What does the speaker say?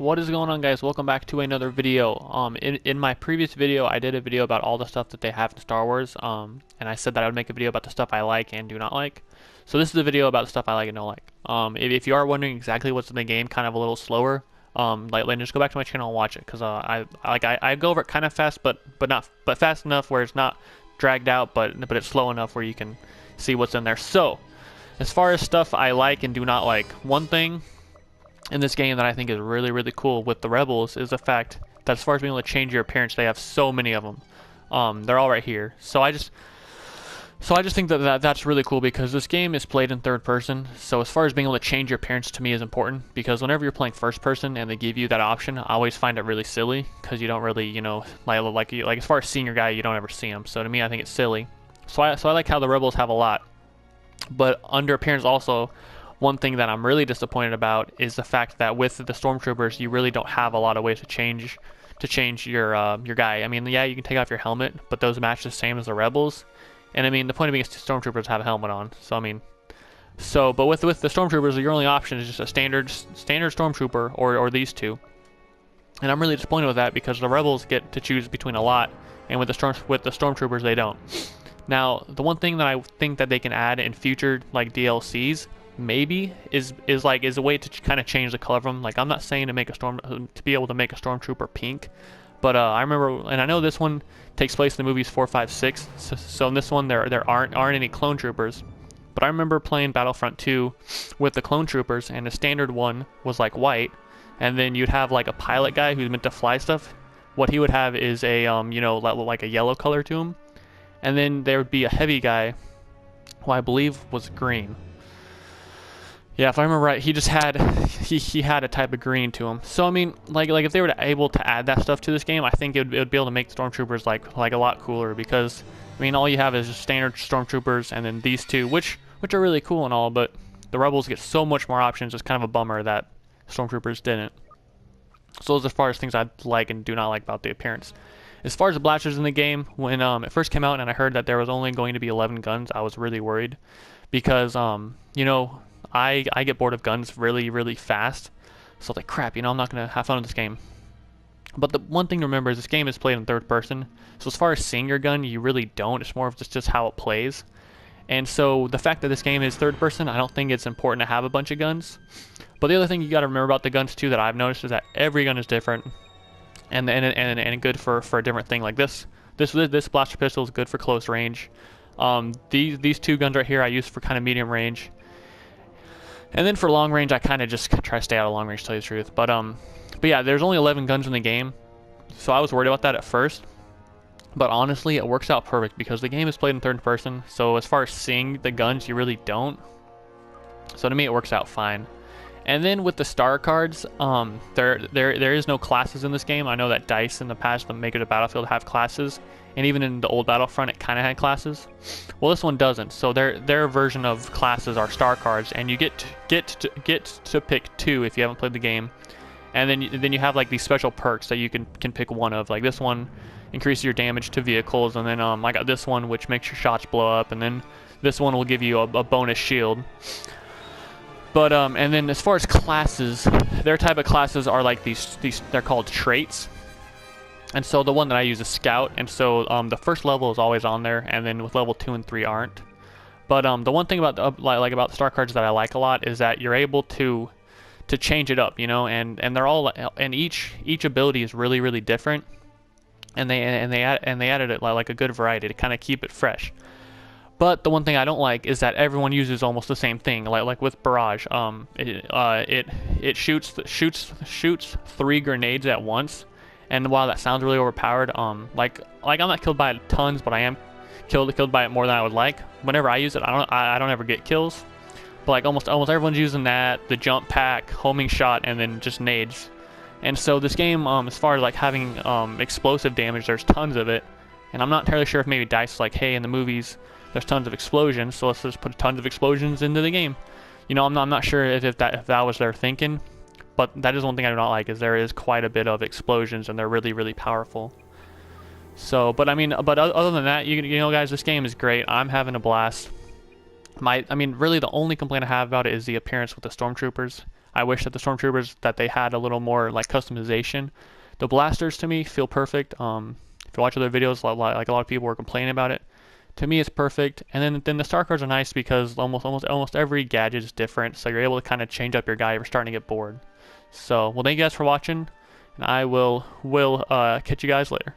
What is going on, guys? Welcome back to another video. In my previous video I did a video about all the stuff that they have in Star Wars, and I said that I would make a video about the stuff I like and do not like. So this is a video about the stuff I like and don't like. If you are wondering exactly what's in the game, kind of a little slower, just go back to my channel and watch it, because I go over it kind of fast, but fast enough where it's not dragged out, but it's slow enough where you can see what's in there. So as far as stuff I like and do not like, one thing in this game that I think is really cool with the Rebels is the fact that as far as being able to change your appearance, they have so many of them. They're all right here. So I just think that's really cool, because this game is played in third person. So as far as being able to change your appearance, to me, is important, because whenever you're playing first person and they give you that option, I always find it really silly, because you don't really, like as far as seeing your guy, you don't ever see him. So to me, I think it's silly. So I like how the Rebels have a lot. But under appearance also, one thing that I'm really disappointed about is the fact that with the Stormtroopers, you really don't have a lot of ways to change your guy. I mean, yeah, you can take off your helmet, but those match the same as the Rebels. And I mean, the point of being is Stormtroopers have a helmet on. So I mean, but with the Stormtroopers, your only option is just a standard Stormtrooper or these two. And I'm really disappointed with that, because the Rebels get to choose between a lot, and with the Stormtroopers they don't. Now, the one thing that I think that they can add in future DLCs maybe is a way to kind of change the color of them. Like, I'm not saying to be able to make a Stormtrooper pink, but I remember, and I know this one takes place in the movies 4, 5, 6. So in this one there aren't any clone troopers. But I remember playing Battlefront 2 with the clone troopers, and the standard one was like white, and then you'd have like a pilot guy who's meant to fly stuff. What he would have is a like a yellow color to him, and then there would be a heavy guy who I believe was green. Yeah, if I remember right, he just had he had a type of green to him. So I mean, like if they were able to add that stuff to this game, I think it would be able to make Stormtroopers like a lot cooler, because I mean, all you have is just standard Stormtroopers and then these two, which are really cool and all, but the Rebels get so much more options. It's kind of a bummer that Stormtroopers didn't. So those are as far as things I like and do not like about the appearance. As far as the blasters in the game, when it first came out and I heard that there was only going to be 11 guns, I was really worried, because I get bored of guns really fast. So I was like, crap, I'm not going to have fun with this game. But the one thing to remember is this game is played in third person. So as far as seeing your gun, you really don't. It's more of just how it plays. And so the fact that this game is third person, I don't think it's important to have a bunch of guns. But the other thing you got to remember about the guns too that I've noticed is that every gun is different. And good for a different thing. Like this blaster pistol is good for close range. These two guns right here I use for kind of medium range. And then for long range, I kind of just try to stay out of long range, to tell you the truth. But yeah, there's only 11 guns in the game, so I was worried about that at first. But honestly, it works out perfect, because the game is played in third person. So as far as seeing the guns, you really don't. So to me, it works out fine. And then with the star cards, there is no classes in this game. I know that DICE in the past, the Maker of the Battlefield, have classes, and even in the old Battlefront, it kind of had classes. Well, this one doesn't. So their version of classes are star cards, and you get to pick 2 if you haven't played the game. And then you have like these special perks that you can pick one of. Like this one increases your damage to vehicles, and then I got this one which makes your shots blow up, and then this one will give you a bonus shield. But and then as far as classes, their type of classes are like these they're called traits. And so the one that I use is Scout, and so the first level is always on there, and then with level 2 and 3 aren't. But the one thing about about the star cards that I like a lot is that you're able to change it up, and they're all, and each ability is really different, and they added it like a good variety to kind of keep it fresh. But the one thing I don't like is that everyone uses almost the same thing. Like with Barrage, it shoots 3 grenades at once. And while that sounds really overpowered, like I'm not killed by it tons, but I am killed by it more than I would like. Whenever I use it, I don't ever get kills. But like almost everyone's using that, the jump pack, homing shot, and then just nades. And so this game, as far as like having explosive damage, there's tons of it. And I'm not entirely sure if maybe DICE is like, hey, in the movies there's tons of explosions, so let's just put tons of explosions into the game. I'm not sure if that was their thinking. But that is one thing I do not like, is there is quite a bit of explosions, and they're really powerful. So, but I mean, other than that, guys, this game is great. I'm having a blast. Really the only complaint I have about it is the appearance with the Stormtroopers. I wish that the stormtroopers that they had a little more like customization. The blasters to me feel perfect. If you watch other videos, like a lot of people were complaining about it. To me, it's perfect. And then the star cards are nice because almost every gadget is different, so you're able to kind of change up your guy if you're starting to get bored. So, well, thank you guys for watching, and I will catch you guys later.